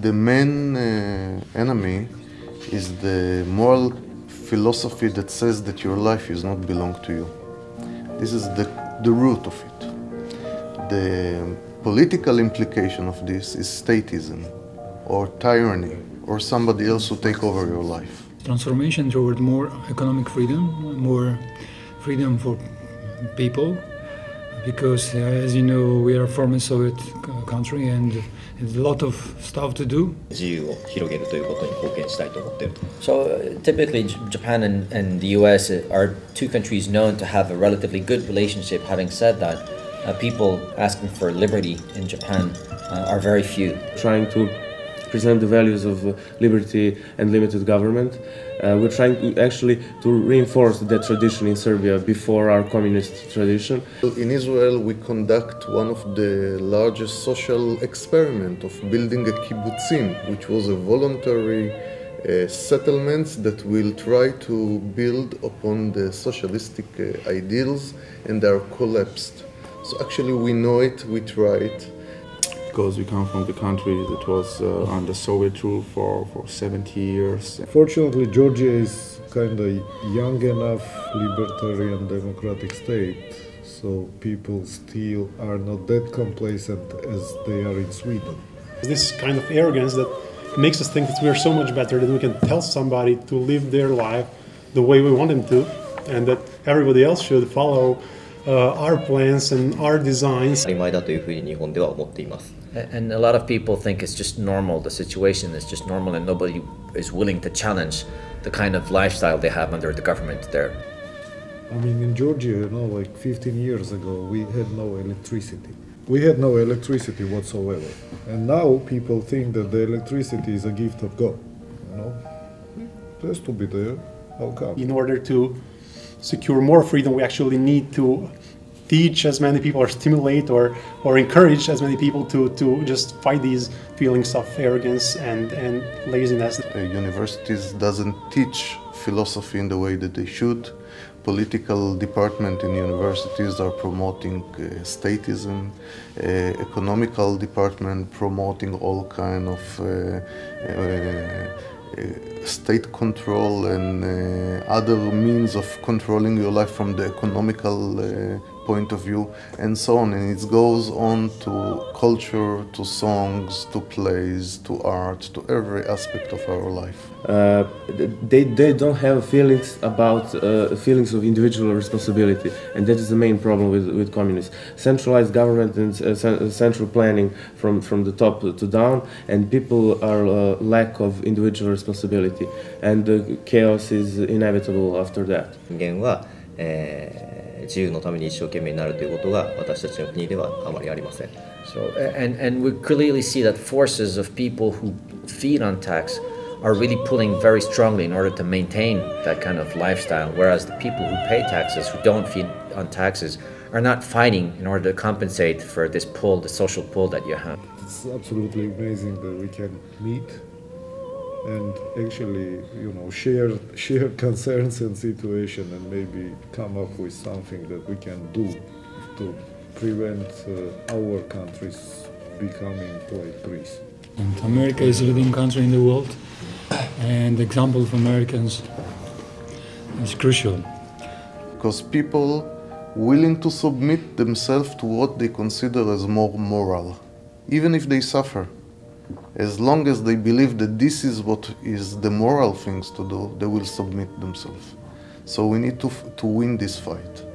The main enemy is the moral philosophy that says that your life does not belong to you. This is the root of it. The political implication of this is statism or tyranny or somebody else who take over your life. Transformation toward more economic freedom, more freedom for people, because as you know, we are a former Soviet country and there's a lot of stuff to do. So typically Japan and the US are two countries known to have a relatively good relationship. Having said that, people asking for liberty in Japan are very few. Trying to present the values of liberty and limited government. We're trying to reinforce that tradition in Serbia before our communist tradition. In Israel, we conduct one of the largest social experiments of building a kibbutzim, which was a voluntary settlements that will try to build upon the socialistic ideals, and they are collapsed. So actually we know it, we try it. Because we come from the country that was under Soviet rule for 70 years. Fortunately, Georgia is kind of young enough libertarian democratic state, so people still are not that complacent as they are in Sweden. This kind of arrogance that makes us think that we are so much better that we can tell somebody to live their life the way we want them to, and that everybody else should follow our plans and our designs. And a lot of people think it's just normal, the situation is just normal, and nobody is willing to challenge the kind of lifestyle they have under the government there. I mean, in Georgia, like 15 years ago, we had no electricity. We had no electricity whatsoever. And now people think that the electricity is a gift of God. It has to be there. How come? In order to secure more freedom, we actually need to teach as many people or stimulate or encourage as many people to just fight these feelings of arrogance and laziness. Universities doesn't teach philosophy in the way that they should. Political department in universities are promoting statism, economical department promoting all kind of state control and other means of controlling your life from the economical point of view, and so on. And it goes on to culture, to songs, to plays, to art, to every aspect of our life. They don't have feelings about feelings of individual responsibility, and that is the main problem with communists. Centralized government and central planning from the top to down, and people are lack of individual responsibility, and the chaos is inevitable after that. 自由のために一生懸命になるということが私たちの国ではあまりありません。So, and we clearly see that forces of people who feed on tax are really pulling very strongly in order to maintain that kind of lifestyle, whereas the people who pay taxes, who don't feed on taxes, are not fighting in order to compensate for this pull, the social pull that you have. It's absolutely amazing that we can meet and actually, share concerns and situation, and maybe come up with something that we can do to prevent our countries becoming like Greece. And America is a leading country in the world, and the example of Americans is crucial. Because people willing to submit themselves to what they consider as more moral, even if they suffer. As long as they believe that this is what is the moral things to do, they will submit themselves. So we need to win this fight.